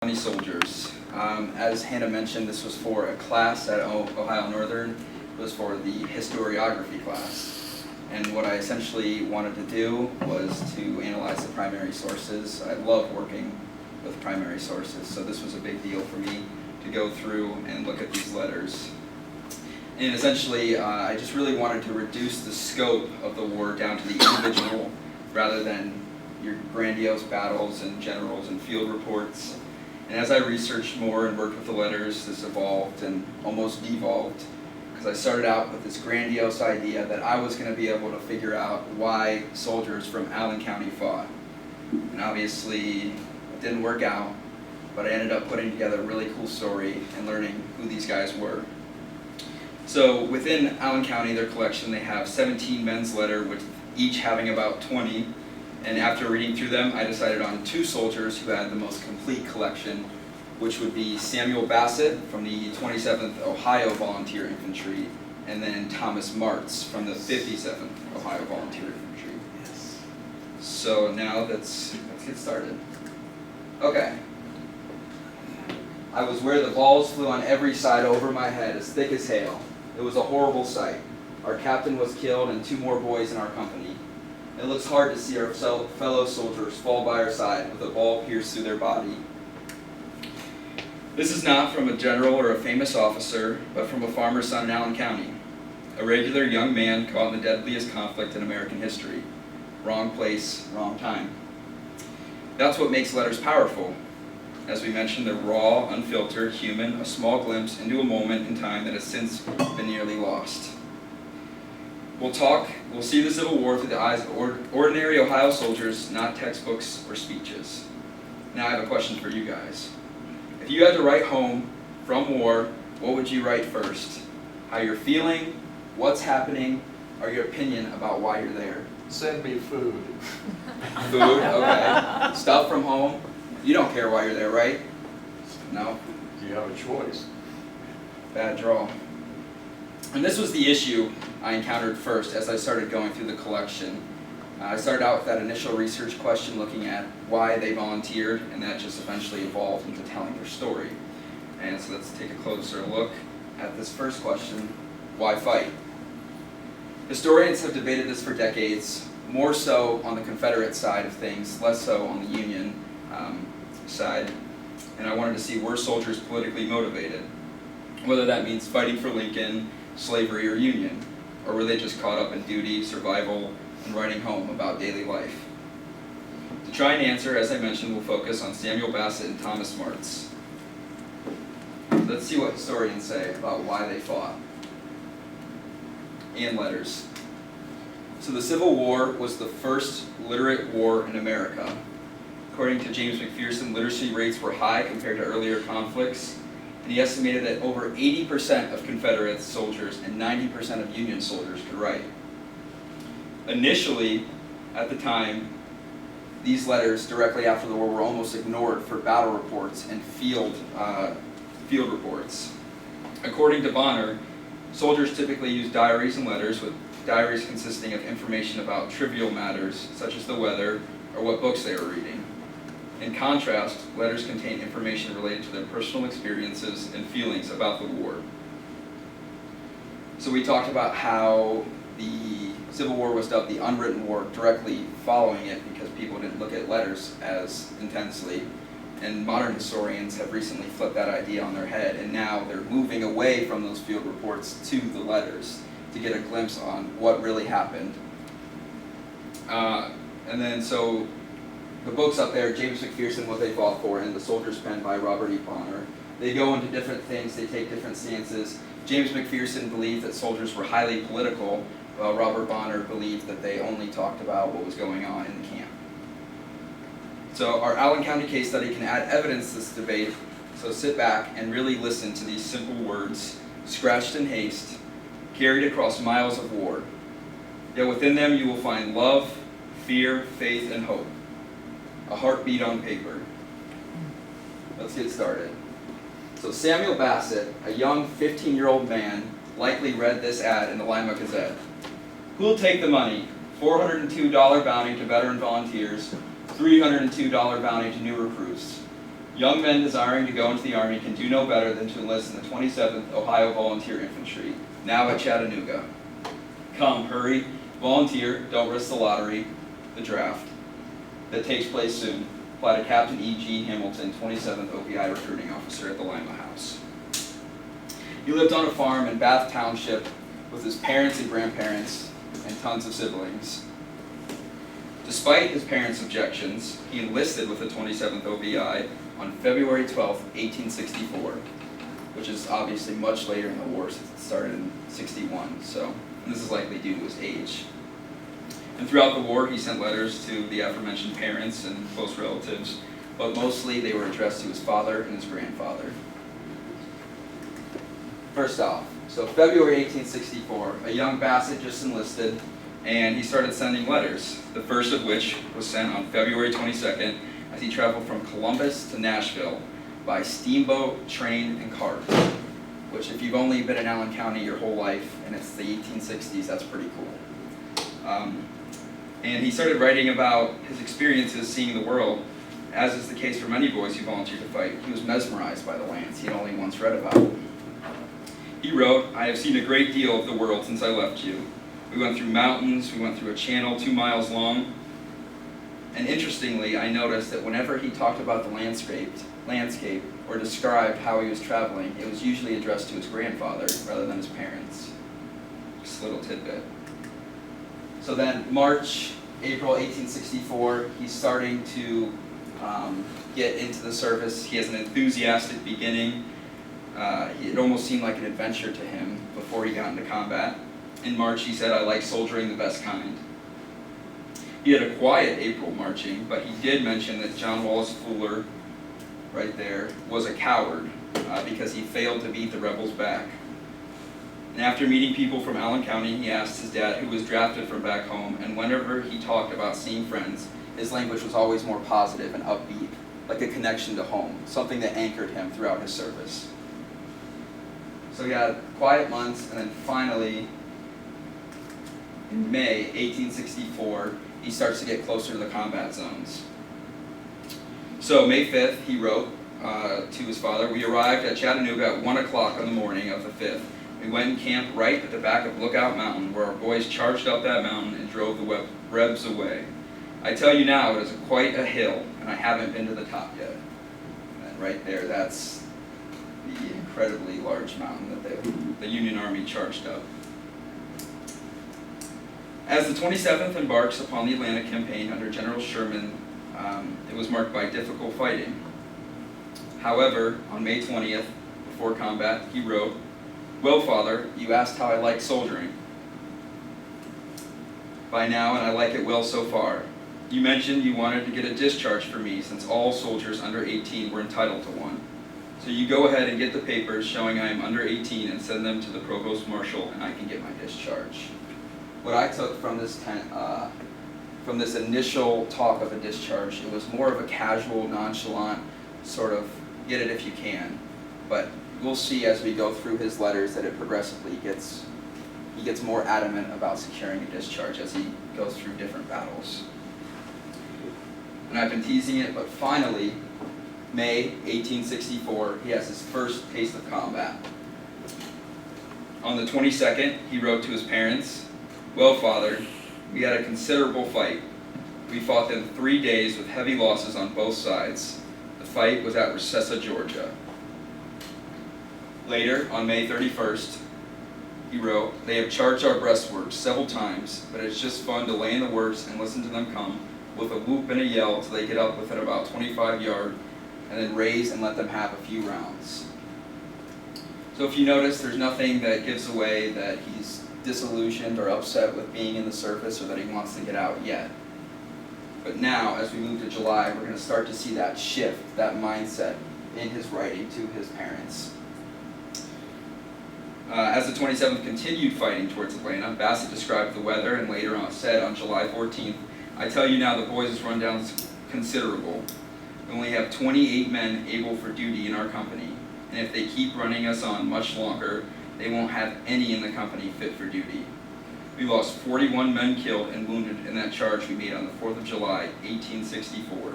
County soldiers. As Hannah mentioned, this was for a class at Ohio Northern. It was for the historiography class. And what I essentially wanted to do was to analyze the primary sources. I love working with primary sources, so this was a big deal for me to go through and look at these letters. And essentially, I just really wanted to reduce the scope of the war down to the individual rather than your grandiose battles and generals and field reports. And as I researched more and worked with the letters, this evolved and almost devolved, because I started out with this grandiose idea that I was going to be able to figure out why soldiers from Allen County fought. And obviously, it didn't work out, but I ended up putting together a really cool story and learning who these guys were. So within Allen County, their collection, they have 17 men's letters, with each having about 20. And after reading through them, I decided on 2 soldiers who had the most complete collection, which would be Samuel Bassett from the 27th Ohio Volunteer Infantry, and then Thomas Martz from the 57th Ohio Volunteer Infantry. Yes. So now let's get started. Okay. I was where the balls flew on every side over my head, as thick as hail. It was a horrible sight. Our captain was killed and 2 more boys in our company. It looks hard to see our fellow soldiers fall by our side with a ball pierced through their body. This is not from a general or a famous officer, but from a farmer's son in Allen County, a regular young man caught in the deadliest conflict in American history. Wrong place, wrong time. That's what makes letters powerful. As we mentioned, they're raw, unfiltered, human, a small glimpse into a moment in time that has since been nearly lost. We'll see the Civil War through the eyes of ordinary Ohio soldiers, not textbooks or speeches. Now I have a question for you guys. If you had to write home from war, what would you write first? How you're feeling, what's happening, or your opinion about why you're there? Send me food. Food, okay. Stuff from home. You don't care why you're there, right? No? You have a choice. Bad draw. And this was the issue I encountered first as I started going through the collection. I started out with that initial research question looking at why they volunteered, and that just eventually evolved into telling their story. And so let's take a closer look at this first question, why fight? Historians have debated this for decades, more so on the Confederate side of things, less so on the Union side. And I wanted to see, were soldiers politically motivated? Whether that means fighting for Lincoln, slavery, or Union, or were they just caught up in duty, survival, and writing home about daily life? To try and answer, as I mentioned, we'll focus on Samuel Bassett and Thomas Martz. Let's see what historians say about why they fought. And letters. So the Civil War was the first literate war in America. According to James McPherson, literacy rates were high compared to earlier conflicts. And he estimated that over 80% of Confederate soldiers and 90% of Union soldiers could write. Initially, at the time, these letters directly after the war were almost ignored for battle reports and field reports. According to Bonner, soldiers typically used diaries and letters, with diaries consisting of information about trivial matters such as the weather or what books they were reading. In contrast, letters contain information related to their personal experiences and feelings about the war. So we talked about how the Civil War was dubbed the unwritten war directly following it because people didn't look at letters as intensely. And modern historians have recently flipped that idea on their head, and now they're moving away from those field reports to the letters to get a glimpse on what really happened. And then so the books up there, James McPherson, What They Fought For, and The Soldier's Pen by Robert E. Bonner. They go into different things, they take different stances. James McPherson believed that soldiers were highly political, while Robert Bonner believed that they only talked about what was going on in the camp. So our Allen County case study can add evidence to this debate, so sit back and really listen to these simple words, scratched in haste, carried across miles of war. Yet within them you will find love, fear, faith, and hope. A heartbeat on paper. Let's get started. So Samuel Bassett, a young 15-year-old man, likely read this ad in the Lima Gazette. Who'll take the money? $402 bounty to veteran volunteers, $302 bounty to new recruits. Young men desiring to go into the Army can do no better than to enlist in the 27th Ohio Volunteer Infantry, now at Chattanooga. Come, hurry, volunteer, don't risk the lottery, the draft, that takes place soon. Apply to Captain E.G. Hamilton, 27th OPI Recruiting Officer at the Lima House. He lived on a farm in Bath Township with his parents and grandparents and tons of siblings. Despite his parents' objections, he enlisted with the 27th OBI on February 12, 1864, which is obviously much later in the war since it started in 61, so and this is likely due to his age. And throughout the war, he sent letters to the aforementioned parents and close relatives, but mostly they were addressed to his father and his grandfather. First off, so February 1864, a young Bassett just enlisted, and he started sending letters, the first of which was sent on February 22nd as he traveled from Columbus to Nashville by steamboat, train, and cart, which if you've only been in Allen County your whole life, and it's the 1860s, that's pretty cool. And he started writing about his experiences seeing the world, as is the case for many boys who volunteered to fight. He was mesmerized by the lands he'd only once read about. He wrote, "I have seen a great deal of the world since I left you. We went through mountains, we went through a channel 2 miles long." And interestingly, I noticed that whenever he talked about the landscape or described how he was traveling, it was usually addressed to his grandfather rather than his parents. Just a little tidbit. So then April 1864, he's starting to get into the service. He has an enthusiastic beginning. It almost seemed like an adventure to him before he got into combat. In March, he said, "I like soldiering the best kind." He had a quiet April marching, but he did mention that John Wallace Fuller, right there, was a coward because he failed to beat the rebels back. And after meeting people from Allen County, he asked his dad, who was drafted from back home, and whenever he talked about seeing friends, his language was always more positive and upbeat, like a connection to home, something that anchored him throughout his service. So he had quiet months, and then finally, in May 1864, he starts to get closer to the combat zones. So May 5th, he wrote to his father, "We arrived at Chattanooga at 1 o'clock on the morning of the 5th. We went and camped right at the back of Lookout Mountain, where our boys charged up that mountain and drove the Rebs away. I tell you now, it is quite a hill, and I haven't been to the top yet." And right there, that's the incredibly large mountain that the Union Army charged up. As the 27th embarks upon the Atlantic campaign under General Sherman, it was marked by difficult fighting. However, on May 20th, before combat, he wrote, "Well, Father, you asked how I like soldiering. By now, and I like it well so far. You mentioned you wanted to get a discharge for me since all soldiers under 18 were entitled to one. So you go ahead and get the papers showing I am under 18 and send them to the Provost Marshal and I can get my discharge." What I took from this initial talk of a discharge, it was more of a casual, nonchalant sort of get it if you can. But we'll see as we go through his letters that it progressively he gets more adamant about securing a discharge as he goes through different battles. And I've been teasing it, but finally, May 1864, he has his first taste of combat. On the 22nd, he wrote to his parents, "Well, Father, we had a considerable fight. We fought them 3 days with heavy losses on both sides. The fight was at Recessa, Georgia." Later, on May 31st, he wrote, "They have charged our breastworks several times, but it's just fun to lay in the works and listen to them come with a whoop and a yell till they get up within about 25 yards, and then raise and let them have a few rounds." So if you notice, there's nothing that gives away that he's disillusioned or upset with being in the service or that he wants to get out yet. But now, as we move to July, we're going to start to see that shift, that mindset in his writing to his parents. As the 27th continued fighting towards Atlanta, Bassett described the weather and later on said on July 14th, "I tell you now, the boys' rundown is considerable. We only have 28 men able for duty in our company, and if they keep running us on much longer, they won't have any in the company fit for duty. We lost 41 men killed and wounded in that charge we made on the 4th of July, 1864.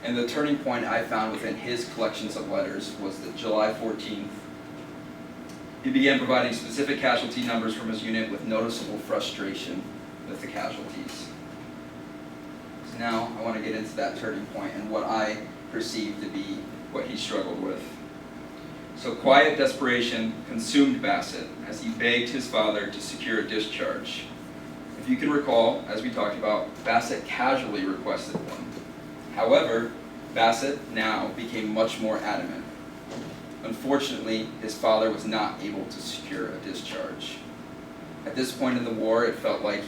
And the turning point I found within his collections of letters was that July 14th, he began providing specific casualty numbers from his unit with noticeable frustration with the casualties. So now I want to get into that turning point and what I perceive to be what he struggled with. So quiet desperation consumed Bassett as he begged his father to secure a discharge. If you can recall, as we talked about, Bassett casually requested one. However, Bassett now became much more adamant. Unfortunately, his father was not able to secure a discharge. At this point in the war, it felt like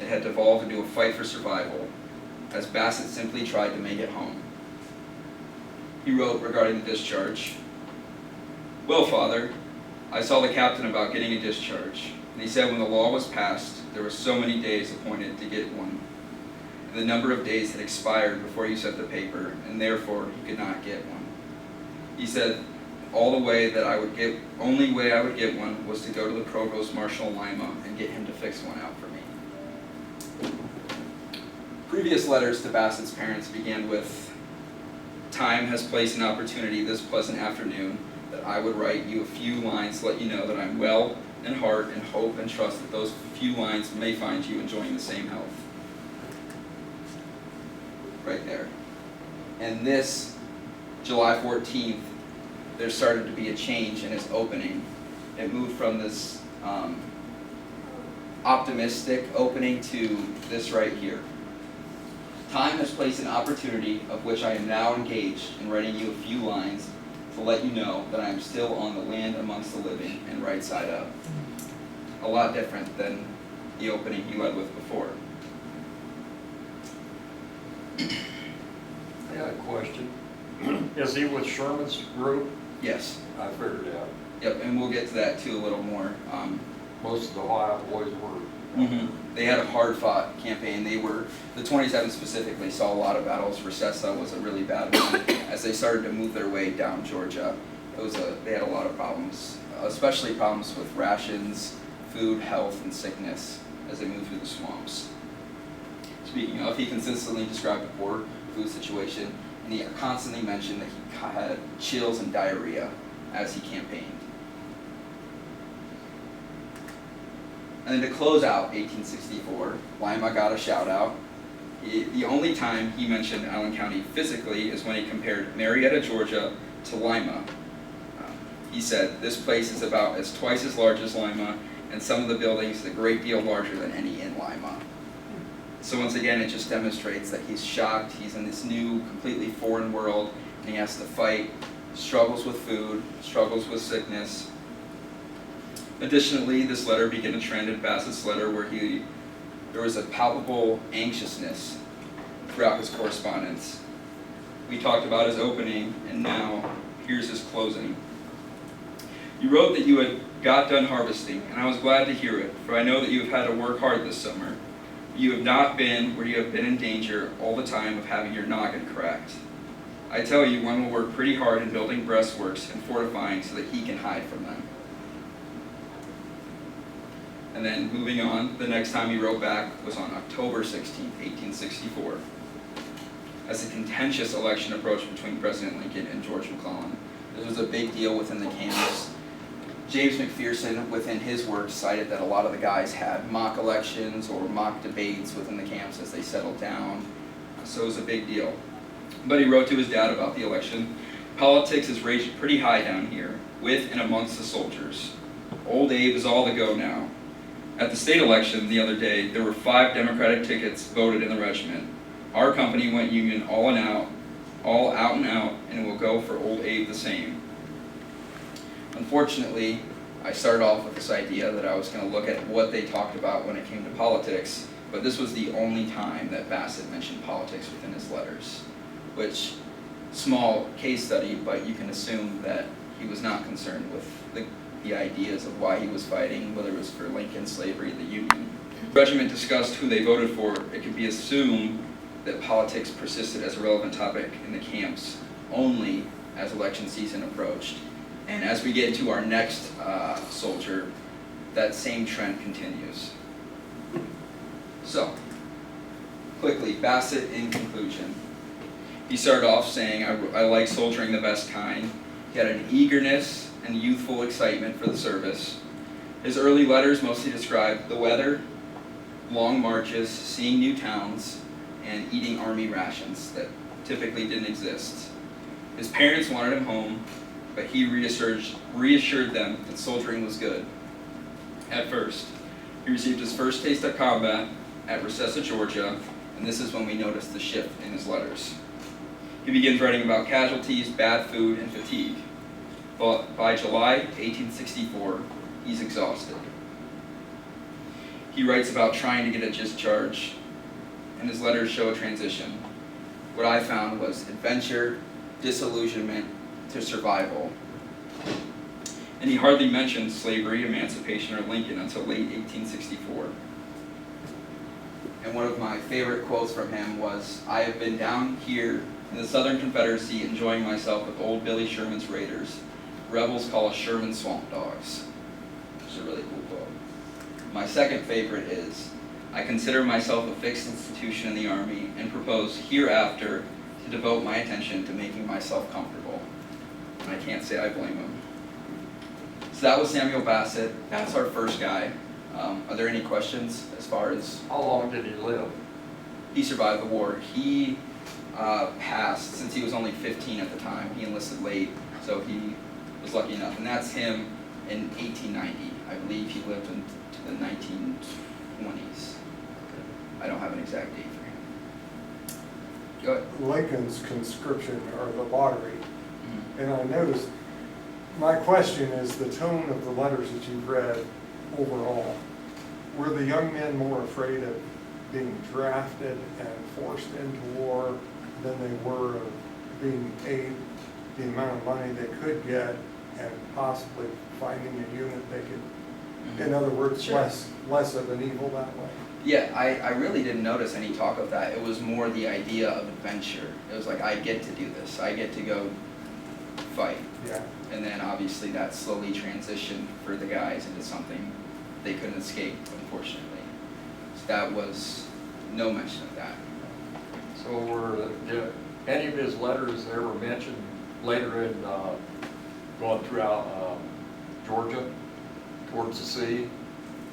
it had devolved into a fight for survival, as Bassett simply tried to make it home. He wrote regarding the discharge, "Well, Father, I saw the captain about getting a discharge, and he said when the law was passed, there were so many days appointed to get one. And the number of days had expired before you sent the paper, and therefore he could not get one. He said only way I would get one was to go to the Provost Marshal Lima and get him to fix one out for me." Previous letters to Bassett's parents began with, "Time has placed an opportunity this pleasant afternoon that I would write you a few lines to let you know that I'm well in heart and hope and trust that those few lines may find you enjoying the same health." Right there. And this July 14th, there started to be a change in his opening. It moved from this optimistic opening to this right here. "Time has placed an opportunity of which I am now engaged in writing you a few lines to let you know that I am still on the land amongst the living and right side up." A lot different than the opening he led with before. I got a question. Is he with Sherman's group? Yes. I figured out. Yep, and we'll get to that too a little more. Most of the Ohio boys were. They had a hard-fought campaign. The 27th specifically saw a lot of battles. Recessa was a really bad one. As they started to move their way down Georgia, they had a lot of problems, especially problems with rations, food, health, and sickness as they moved through the swamps. Speaking of, he consistently described a poor food situation, and he constantly mentioned that he had chills and diarrhea as he campaigned. And then to close out 1864, Lima got a shout out. The only time he mentioned Allen County physically is when he compared Marietta, Georgia to Lima. He said, "This place is about twice as large as Lima, and some of the buildings a great deal larger than any in Lima." So once again, it just demonstrates that he's shocked. He's in this new, completely foreign world, and he has to fight struggles with food, struggles with sickness. Additionally, this letter began a trend in Bassett's letter where there was a palpable anxiousness throughout his correspondence. We talked about his opening, and now here's his closing. "You wrote that you had got done harvesting, and I was glad to hear it, for I know that you have had to work hard this summer. You have not been where you have been in danger all the time of having your noggin cracked. I tell you, one will work pretty hard in building breastworks and fortifying so that he can hide from them." And then moving on, the next time he wrote back was on October 16, 1864. As the contentious election approached between President Lincoln and George McClellan, this was a big deal within the camps. James McPherson, within his work, cited that a lot of the guys had mock elections or mock debates within the camps as they settled down. So it was a big deal. But he wrote to his dad about the election, "Politics is raging pretty high down here, with and amongst the soldiers. Old Abe is all the go now. At the state election the other day, there were 5 Democratic tickets voted in the regiment. Our company went Union all out and out, and will go for Old Abe the same." Unfortunately, I started off with this idea that I was going to look at what they talked about when it came to politics, but this was the only time that Bassett mentioned politics within his letters, which, small case study, but you can assume that he was not concerned with the ideas of why he was fighting, whether it was for Lincoln, slavery, the Union. The regiment discussed who they voted for. It can be assumed that politics persisted as a relevant topic in the camps only as election season approached. And as we get into our next soldier, that same trend continues. So, quickly, Bassett in conclusion. He started off saying, I like soldiering the best kind. He had an eagerness and youthful excitement for the service. His early letters mostly described the weather, long marches, seeing new towns, and eating army rations that typically didn't exist. His parents wanted him home, but he reassured them that soldiering was good. At first, he received his first taste of combat at Recessa, Georgia, and this is when we noticed the shift in his letters. He begins writing about casualties, bad food, and fatigue. But by July 1864, he's exhausted. He writes about trying to get a discharge, and his letters show a transition. What I found was adventure, disillusionment, to survival. And he hardly mentions slavery, emancipation, or Lincoln until late 1864. And one of my favorite quotes from him was, "I have been down here in the Southern Confederacy enjoying myself with old Billy Sherman's raiders. Rebels call us Sherman swamp dogs." Which is a really cool quote. My second favorite is, "I consider myself a fixed institution in the Army and propose hereafter to devote my attention to making myself comfortable." And I can't say I blame him. So that was Samuel Bassett. That's our first guy. Are there any questions as far as... How long did he live? He survived the war. He passed, since he was only 15 at the time. He enlisted late, so he was lucky enough. And that's him in 1890. I believe he lived into the 1920s. I don't have an exact date for him. Go ahead. Lincoln's conscription or the lottery. Mhm. And I noticed, my question is the tone of the letters that you've read overall. Were the young men more afraid of being drafted and forced into war than they were of being paid the amount of money they could get and possibly finding a unit they could, in other words, Sure. less of an evil that way? Yeah, I really didn't notice any talk of that. It was more the idea of adventure. It was like, I get to do this. I get to go fight. Yeah. And then obviously that slowly transitioned for the guys into something they couldn't escape, unfortunately. So that was no mention of that. So did any of his letters ever mentioned later in going throughout Georgia towards the sea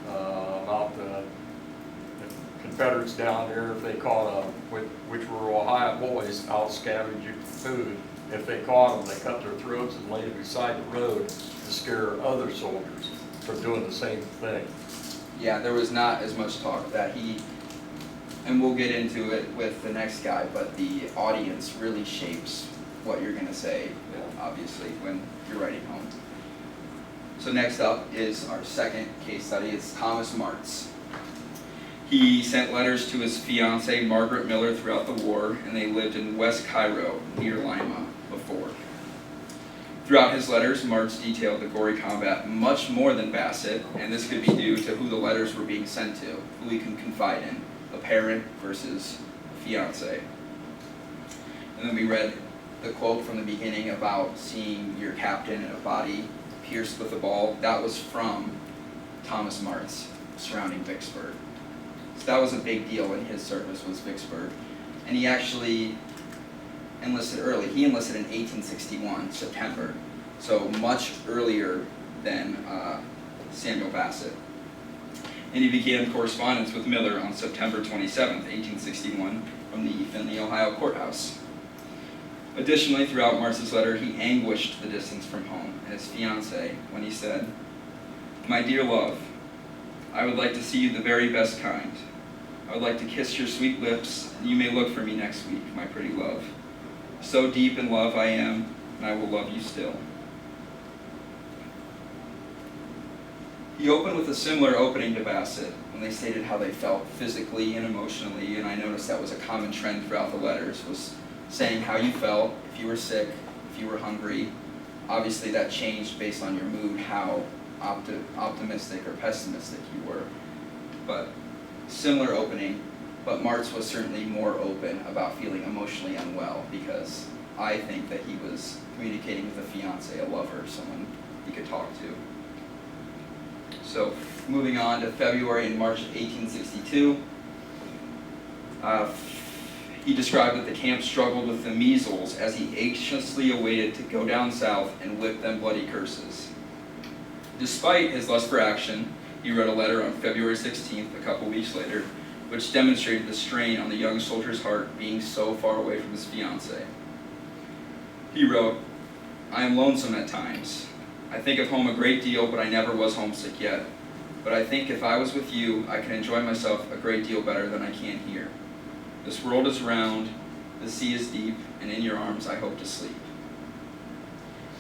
about the Confederates down there, if they caught which were Ohio boys out scavenging food, if they caught them, they cut their throats and laid them beside the road to scare other soldiers from doing the same thing. Yeah, there was not as much talk of that. And we'll get into it with the next guy, but the audience really shapes what you're going to say, obviously, when you're writing home. So next up is our second case study. It's Thomas Martz. He sent letters to his fiancée, Margaret Miller, throughout the war, and they lived in West Cairo, near Lima, before. Throughout his letters, Martz detailed the gory combat much more than Bassett, and this could be due to who the letters were being sent to, who he can confide in, a parent versus a fiancé. And then we read the quote from the beginning about seeing your captain in a body pierced with a ball. That was from Thomas Martz surrounding Vicksburg. So that was a big deal in his service, was Vicksburg. And he actually enlisted early. He enlisted in 1861, September, so much earlier than Samuel Bassett. And he began correspondence with Miller on September 27th, 1861, from the Finley, Ohio courthouse. Additionally, throughout Martz's letter, he anguished the distance from home and his fiancée when he said, "My dear love, I would like to see you the very best kind. I would like to kiss your sweet lips, and you may look for me next week, my pretty love. So deep in love I am, and I will love you still." He opened with a similar opening to Bassett when they stated how they felt physically and emotionally, and I noticed that was a common trend throughout the letters, was saying how you felt, if you were sick, if you were hungry. Obviously that changed based on your mood, how optimistic or pessimistic you were. But similar opening, but Martz was certainly more open about feeling emotionally unwell, because I think that he was communicating with a fiancé, a lover, someone he could talk to. So moving on to February and March of 1862, He described that the camp struggled with the measles as he anxiously awaited to go down south and whip them bloody curses. Despite his lust for action, he wrote a letter on February 16th, a couple weeks later, which demonstrated the strain on the young soldier's heart being so far away from his fiancée. He wrote, "I am lonesome at times. I think of home a great deal, but I never was homesick yet. But I think if I was with you, I can enjoy myself a great deal better than I can here. This world is round, the sea is deep, and in your arms I hope to sleep."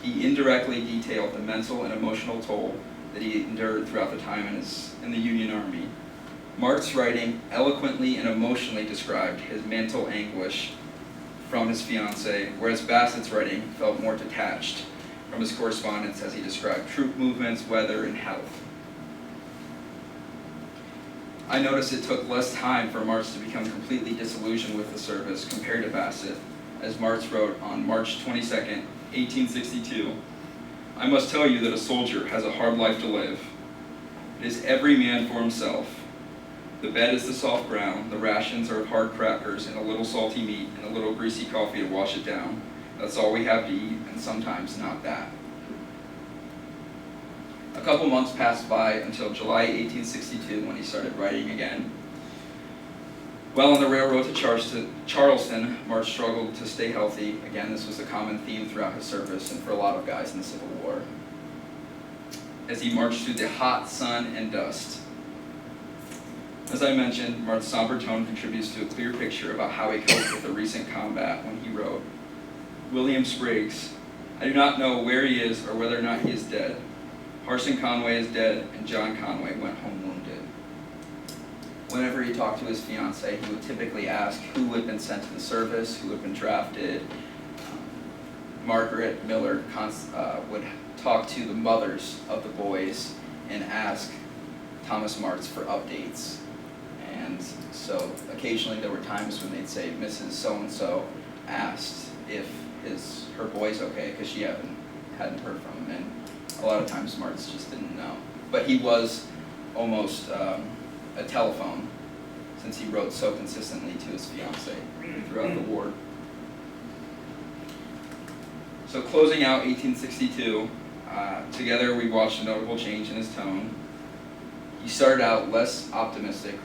He indirectly detailed the mental and emotional toll that he endured throughout the time in the Union Army. Mark's writing eloquently and emotionally described his mental anguish from his fiancée, whereas Bassett's writing felt more detached from his correspondence as he described troop movements, weather, and health. I noticed it took less time for March to become completely disillusioned with the service compared to Bassett, as March wrote on March 22nd, 1862, "I must tell you that a soldier has a hard life to live. It is every man for himself. The bed is the soft ground, the rations are of hard crackers and a little salty meat and a little greasy coffee to wash it down. That's all we have to eat, and sometimes not that." A couple months passed by until July 1862 when he started writing again. While on the railroad to Charleston, March struggled to stay healthy. Again, this was a common theme throughout his service and for a lot of guys in the Civil War. As he marched through the hot sun and dust. As I mentioned, March's somber tone contributes to a clear picture about how he coped with the recent combat when he wrote, "William Spriggs, I do not know where he is or whether or not he is dead. Parson Conway is dead, and John Conway went home wounded." Whenever he talked to his fiancée, he would typically ask who had been sent to the service, who had been drafted. Margaret Miller would talk to the mothers of the boys and ask Thomas Martz for updates. And so occasionally there were times when they'd say Mrs. So-and-so asked if her boy's okay, because she hadn't heard from him, and a lot of times Martz just didn't know. But he was almost a telephone, since he wrote so consistently to his fiancée throughout the war. So closing out 1862, together we watched a notable change in his tone. He started out less optimistic,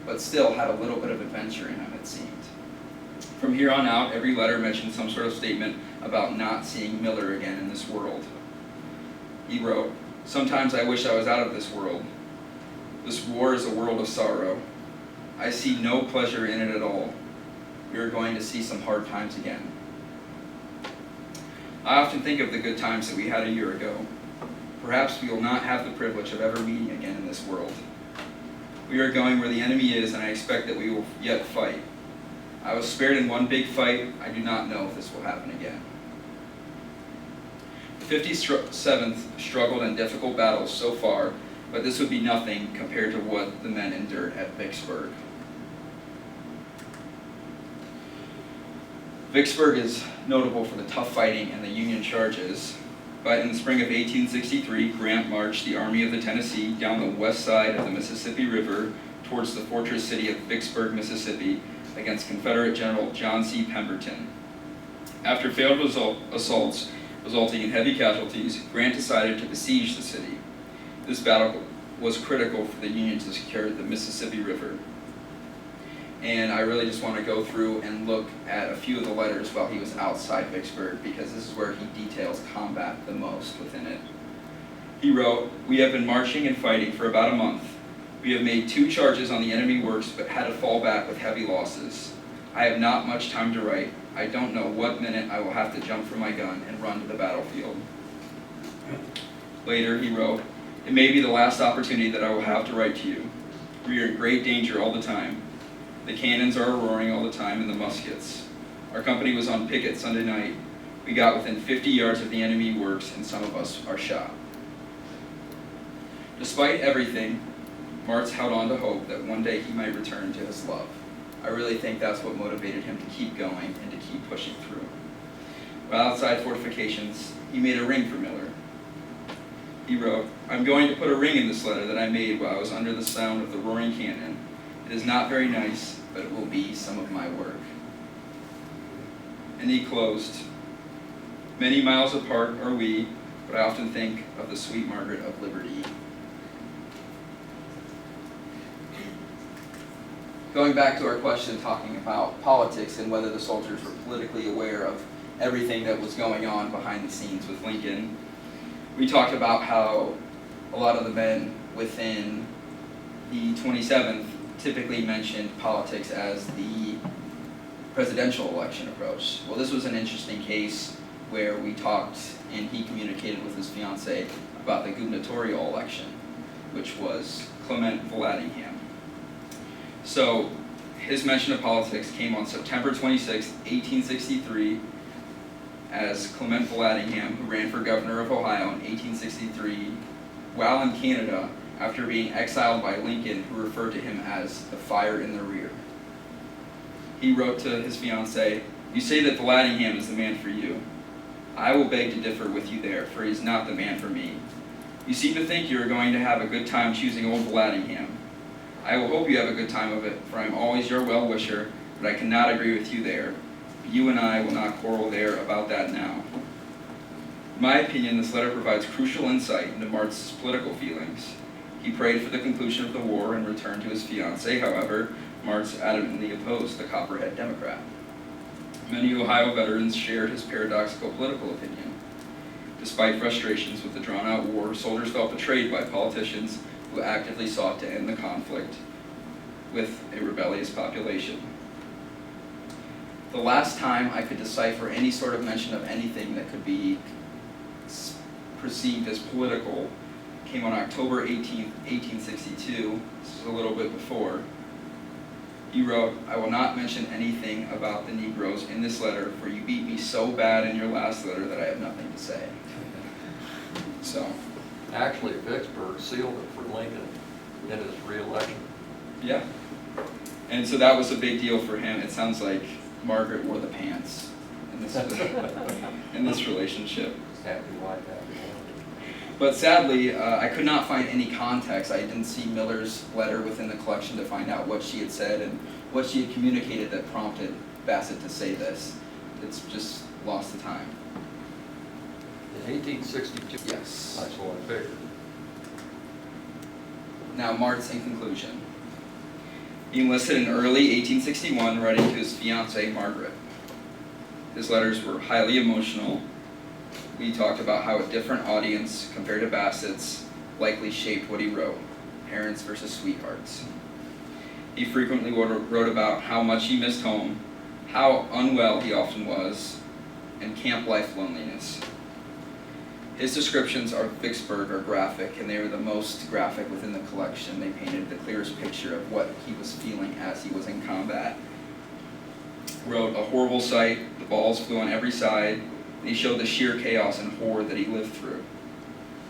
but still had a little bit of adventure in him, it seemed. From here on out, every letter mentioned some sort of statement about not seeing Miller again in this world. He wrote, "Sometimes I wish I was out of this world. This war is a world of sorrow. I see no pleasure in it at all. We are going to see some hard times again. I often think of the good times that we had a year ago. Perhaps we will not have the privilege of ever meeting again in this world. We are going where the enemy is, and I expect that we will yet fight. I was spared in one big fight. I do not know if this will happen again." The 57th struggled in difficult battles so far, but this would be nothing compared to what the men endured at Vicksburg. Vicksburg is notable for the tough fighting and the Union charges, but in the spring of 1863, Grant marched the Army of the Tennessee down the west side of the Mississippi River towards the fortress city of Vicksburg, Mississippi, against Confederate General John C. Pemberton. After failed assaults resulting in heavy casualties, Grant decided to besiege the city. This battle was critical for the Union to secure the Mississippi River. And I really just want to go through and look at a few of the letters while he was outside Vicksburg, because this is where he details combat the most within it. He wrote, "We have been marching and fighting for about a month. We have made 2 charges on the enemy works, but had to fall back with heavy losses. I have not much time to write. I don't know what minute I will have to jump from my gun and run to the battlefield." Later he wrote, "It may be the last opportunity that I will have to write to you. We are in great danger all the time. The cannons are roaring all the time, and the muskets. Our company was on picket Sunday night. We got within 50 yards of the enemy works, and some of us are shot." Despite everything, Martz held on to hope that one day he might return to his love. I really think that's what motivated him to keep going and to keep pushing through. While outside fortifications, he made a ring for Miller. He wrote, "I'm going to put a ring in this letter that I made while I was under the sound of the roaring cannon. It is not very nice, but it will be some of my work." And he closed, "Many miles apart are we, but I often think of the sweet Margaret of Liberty." Going back to our question talking about politics and whether the soldiers were politically aware of everything that was going on behind the scenes with Lincoln, we talked about how a lot of the men within the 27th typically mentioned politics as the presidential election approach. Well, this was an interesting case where we talked and he communicated with his fiancée about the gubernatorial election, which was Clement Vallandigham. So his mention of politics came on September 26, 1863, as Clement Vallandigham, who ran for governor of Ohio in 1863, while in Canada after being exiled by Lincoln, who referred to him as the fire in the rear. He wrote to his fiancée, "You say that Vallandigham is the man for you. I will beg to differ with you there, for he is not the man for me. You seem to think you are going to have a good time choosing old Vallandigham. I will hope you have a good time of it, for I am always your well-wisher, but I cannot agree with you there. You and I will not quarrel there about that now." In my opinion, this letter provides crucial insight into Martz's political feelings. He prayed for the conclusion of the war and returned to his fiancée. However, Martz adamantly opposed the Copperhead Democrat. Many Ohio veterans shared his paradoxical political opinion. Despite frustrations with the drawn-out war, soldiers felt betrayed by politicians who actively sought to end the conflict with a rebellious population. The last time I could decipher any sort of mention of anything that could be perceived as political came on October 18th, 1862. This is a little bit before. He wrote, "I will not mention anything about the Negroes in this letter, for you beat me so bad in your last letter that I have nothing to say." So, Actually, Vicksburg sealed it for Lincoln in his re-election. yeah. And so that was a big deal for him. It sounds like Margaret wore the pants in this relationship. Happy wife, happy life. But sadly, I could not find any context. I didn't see Miller's letter within the collection to find out what she had said and what she had communicated that prompted Bassett to say this. It's just lost to time. In 1862. Yes. That's what I figured. Now, Martz in conclusion. He enlisted in early 1861, writing to his fiancée, Margaret. His letters were highly emotional. We talked about how a different audience compared to Bassett's likely shaped what he wrote, parents versus sweethearts. He frequently wrote about how much he missed home, how unwell he often was, and camp life loneliness. His descriptions of Vicksburg are graphic, and they were the most graphic within the collection. They painted the clearest picture of what he was feeling as he was in combat. He wrote, "A horrible sight, the balls flew on every side, and he showed the sheer chaos and horror that he lived through."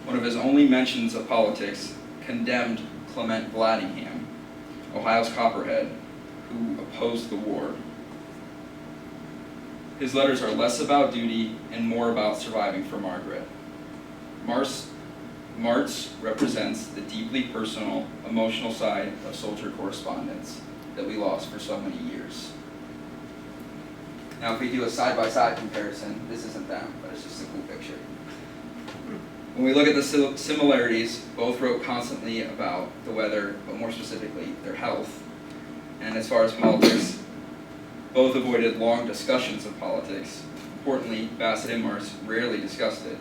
One of his only mentions of politics condemned Clement Vallandigham, Ohio's Copperhead, who opposed the war. His letters are less about duty and more about surviving for Margaret. Martz represents the deeply personal, emotional side of soldier correspondence that we lost for so many years. Now, if we do a side-by-side comparison, this isn't them, but it's just a cool picture. When we look at the similarities, both wrote constantly about the weather, but more specifically, their health. And as far as politics, both avoided long discussions of politics. Importantly, Bassett and Martz rarely discussed it.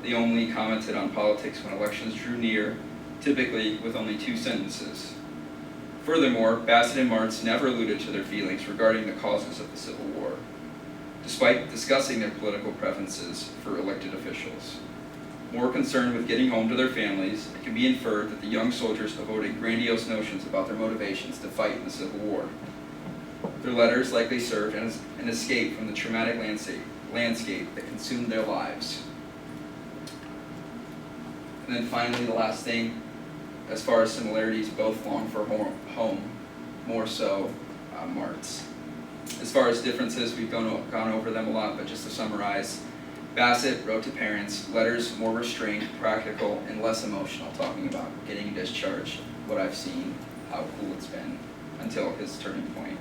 They only commented on politics when elections drew near, typically with only 2 sentences. Furthermore, Bassett and Martz never alluded to their feelings regarding the causes of the Civil War, despite discussing their political preferences for elected officials. More concerned with getting home to their families, it can be inferred that the young soldiers avoided grandiose notions about their motivations to fight in the Civil War. Their letters likely served as an escape from the traumatic landscape that consumed their lives. And then finally, the last thing, as far as similarities, both long for home, more so Martz. As far as differences, we've gone over them a lot, but just to summarize, Bassett wrote to parents, letters more restrained, practical, and less emotional, talking about getting discharged, what I've seen, how cool it's been, until his turning point.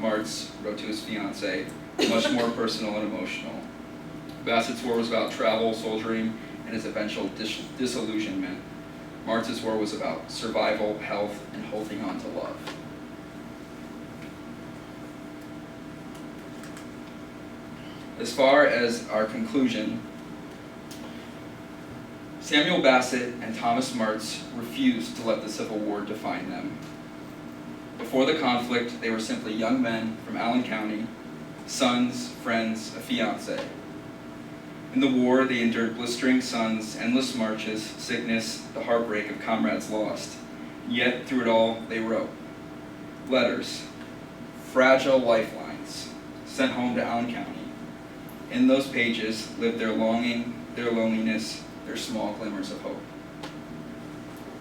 Martz wrote to his fiancée, much more personal and emotional. Bassett's war was about travel, soldiering, and his eventual disillusionment. Martz's war was about survival, health, and holding on to love. As far as our conclusion, Samuel Bassett and Thomas Martz refused to let the Civil War define them. Before the conflict, they were simply young men from Allen County, sons, friends, a fiancé. In the war, they endured blistering suns, endless marches, sickness, the heartbreak of comrades lost. Yet, through it all, they wrote letters, fragile lifelines, sent home to Allen County. In those pages lived their longing, their loneliness, their small glimmers of hope.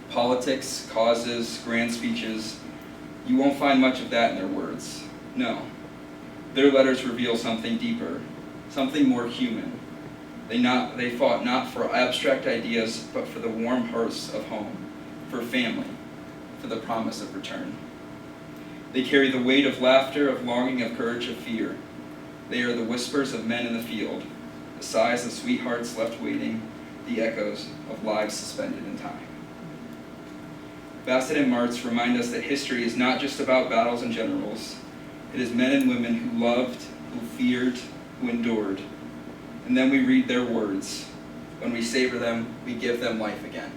Politics, causes, grand speeches, you won't find much of that in their words. No. Their letters reveal something deeper, something more human. They fought not for abstract ideas, but for the warm hearths of home, for family, for the promise of return. They carry the weight of laughter, of longing, of courage, of fear. They are the whispers of men in the field, the sighs of sweethearts left waiting, the echoes of lives suspended in time. Bassett and Martz remind us that history is not just about battles and generals. It is men and women who loved, who feared, who endured. And then we read their words. When we savor them, we give them life again.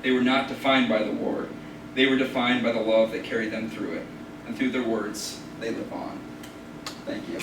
They were not defined by the war. They were defined by the love that carried them through it. And through their words, they live on. Thank you.